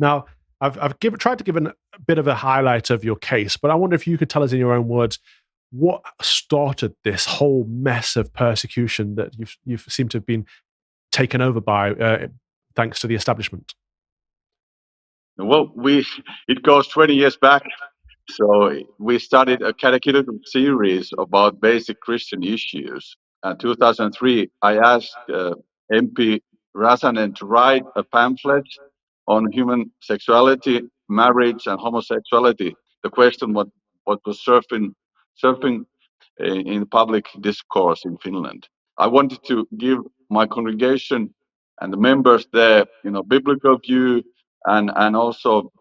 Now, I've tried to give a bit of a highlight of your case, but I wonder if you could tell us in your own words what started this whole mess of persecution that you've seemed to have been taken over by, thanks to the establishment. Well, it goes 20 years back. So we started a catechetical series about basic Christian issues. In 2003, I asked MP Rasanen to write a pamphlet on human sexuality, marriage, and homosexuality. The question what was surfing in public discourse in Finland. I wanted to give my congregation and the members there, biblical view and also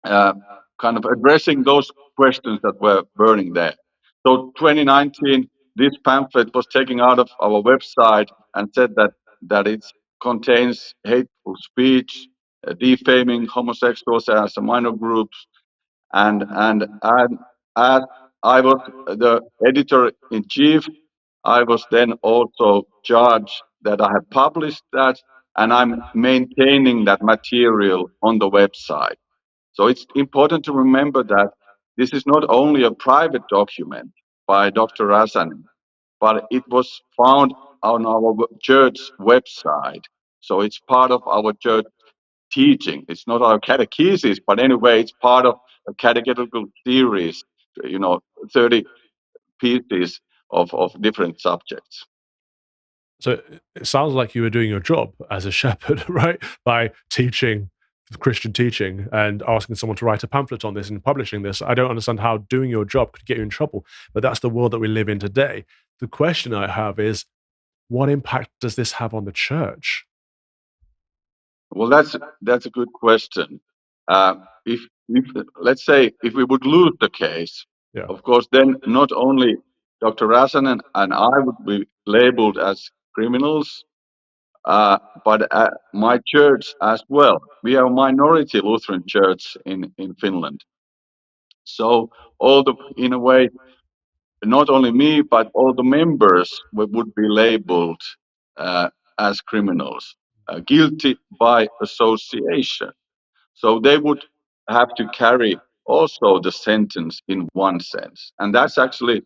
uh, kind of addressing those questions that were burning there. So 2019, this pamphlet was taken out of our website and said that it contains hateful speech, defaming homosexuals as a minor group, and as I was the editor in chief, I was then also charged that I have published that and I'm maintaining that material on the website. So it's important to remember that this is not only a private document by Dr. Rasanen, but it was found on our church website. So it's part of our church teaching. It's not our catechesis, but anyway, it's part of a catechetical series, 30 pieces of different subjects. So it sounds like you were doing your job as a shepherd, right? By teaching Christian teaching and asking someone to write a pamphlet on this and publishing this. I don't understand how doing your job could get you in trouble, but that's the world that we live in today. The question I have is, what impact does this have on the church? Well, that's a good question. If let's say if we would lose the case, Yeah. of course, then not only Dr. Rasanen and I would be labeled as criminals, but my church as well. We are a minority Lutheran church in Finland. So in a way, not only me, but all the members would be labeled as criminals, guilty by association. So they would have to carry also the sentence in one sense. And that's actually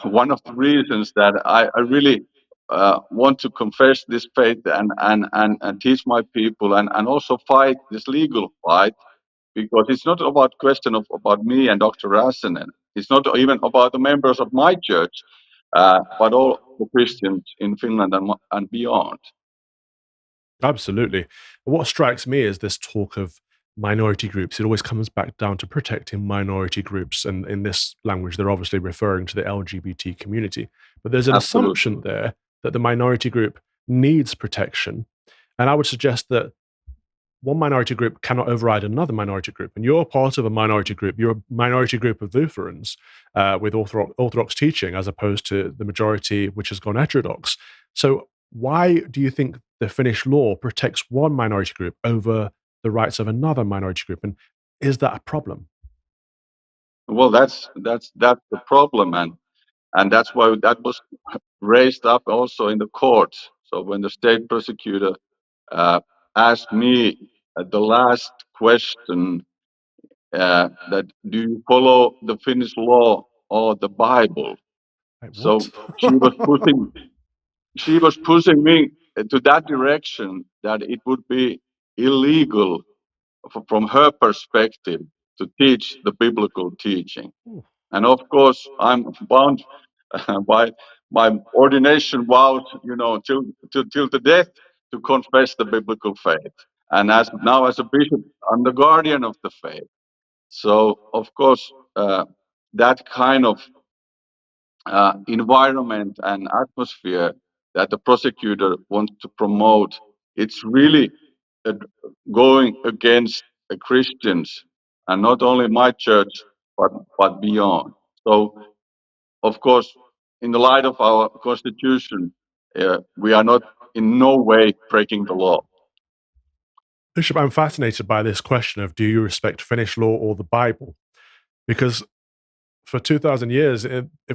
one of the reasons that I really want to confess this faith and teach my people and also fight this legal fight, because it's not about question about me and Dr. Rasanen. It's not even about the members of my church, but all the Christians in Finland and beyond. Absolutely. What strikes me is this talk of minority groups. It always comes back down to protecting minority groups. And in this language, they're obviously referring to the LGBT community. But there's an Absolutely. assumption there that the minority group needs protection. And I would suggest that one minority group cannot override another minority group. And you're part of a minority group. You're a minority group of Lutherans with Orthodox teaching, as opposed to the majority, which has gone heterodox. So why do you think the Finnish law protects one minority group over the rights of another minority group? And is that a problem? Well, that's the problem, and that's why that was raised up also in the court. So when the state prosecutor asked me the last question, that do you follow the Finnish law or the Bible? Like, So what? she was pushing me to that direction, that it would be illegal from her perspective to teach the biblical teaching. And of course, I'm bound by my ordination vows, till the death, to confess the biblical faith. And as a bishop, I'm the guardian of the faith. So of course, that kind of environment and atmosphere that the prosecutor wants to promote, it's really uh, going against the Christians, and not only my church, but beyond. So, of course, in the light of our constitution, we are not in no way breaking the law. Bishop, I'm fascinated by this question of, do you respect Finnish law or the Bible? Because for 2,000 years,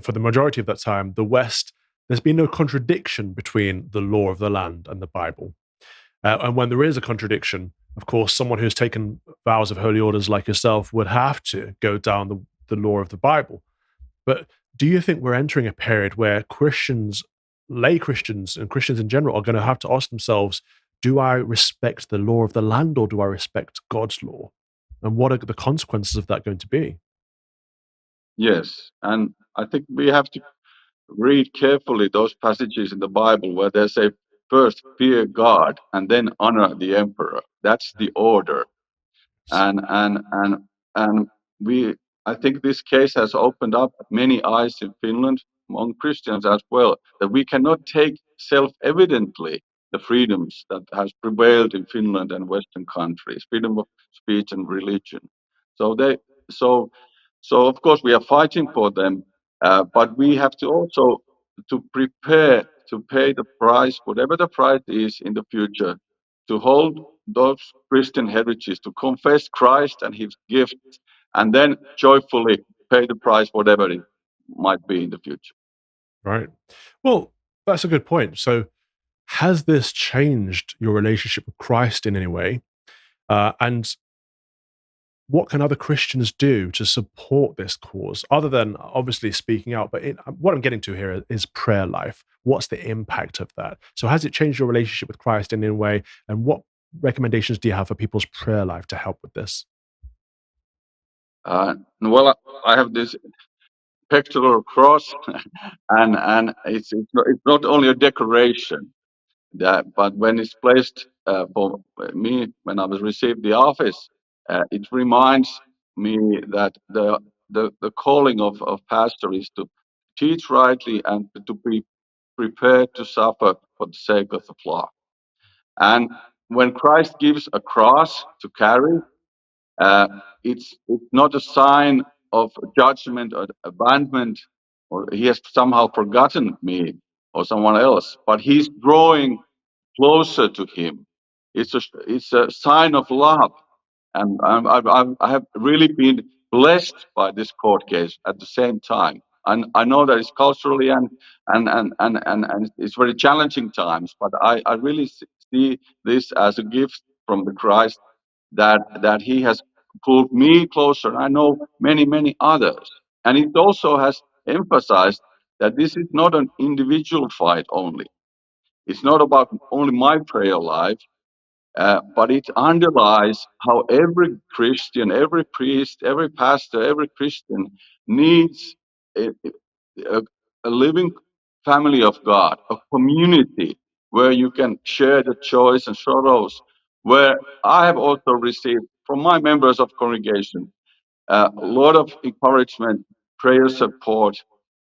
for the majority of that time, the West, there's been no contradiction between the law of the land and the Bible. And when there is a contradiction, Of course, someone who's taken vows of holy orders like yourself would have to go down the law of the Bible. But do you think we're entering a period where Christians, lay Christians, and Christians in general are going to have to ask themselves, do I respect the law of the land or do I respect God's law? And what are the consequences of that going to be? Yes, and I think we have to read carefully those passages in the Bible where they say, first fear God and then honor the emperor. That's the order. And we I think this case has opened up many eyes in Finland among Christians as well, that we cannot take self-evidently the freedoms that has prevailed in Finland and Western countries, freedom of speech and religion. So they so so of course we are fighting for them, but we have to also to prepare to pay the price, whatever the price is in the future, to hold those Christian heritages, to confess Christ and His gift, and then joyfully pay the price, whatever it might be in the future. Right. Well, that's a good point. So, has this changed your relationship with Christ in any way? And what can other Christians do to support this cause, other than obviously speaking out? But what I'm getting to here is prayer life. What's the impact of that? So, has it changed your relationship with Christ in any way? And what recommendations do you have for people's prayer life to help with this? Well, I have this pectoral cross, and it's not only a decoration that, but when it's placed for me when I was received the office, it reminds me that the calling of pastor is to teach rightly and to be prepared to suffer for the sake of the flock. And when Christ gives a cross to carry, uh, it's not a sign of judgment or abandonment, or he has somehow forgotten me or someone else, but he's drawing closer to him. It's a sign of love, and I have really been blessed by this court case at the same time. And I know that it's culturally and it's very challenging times, but I really see this as a gift from the Christ that He has pulled me closer. And I know many others, and it also has emphasized that this is not an individual fight only. It's not about only my prayer life, but it underlies how every Christian, every priest, every pastor, every Christian needs a, a, a living family of God, a community where you can share the joys and sorrows. Where I have also received from my members of congregation a lot of encouragement, prayer support,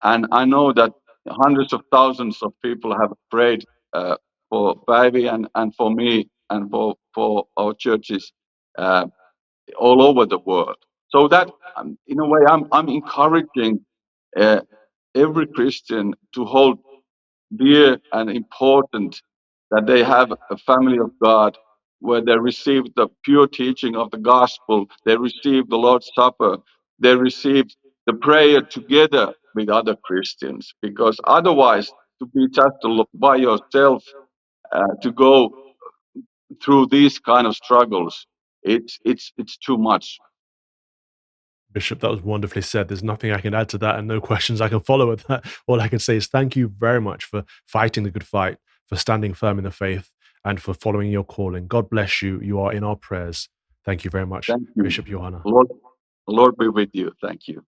and I know that hundreds of thousands of people have prayed for Päivi and for me and for our churches uh, all over the world. So that, in a way, I'm encouraging uh, every Christian to hold dear and important that they have a family of God where they receive the pure teaching of the gospel, they receive the Lord's Supper, they receive the prayer together with other Christians. Because otherwise, to be just by yourself, to go through these kind of struggles, it's too much. Bishop, that was wonderfully said. There's nothing I can add to that and no questions I can follow with that. All I can say is thank you very much for fighting the good fight, for standing firm in the faith, and for following your calling. God bless you. You are in our prayers. Thank you very much, Thank you. Bishop Johanna. Lord, Lord be with you. Thank you.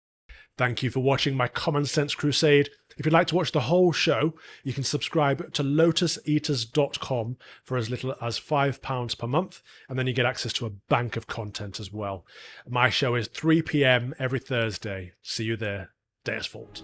Thank you for watching my Common Sense Crusade. If you'd like to watch the whole show, you can subscribe to lotuseaters.com for as little as £5 per month, and then you get access to a bank of content as well. My show is 3 p.m. every Thursday. See you there. Deus Vult.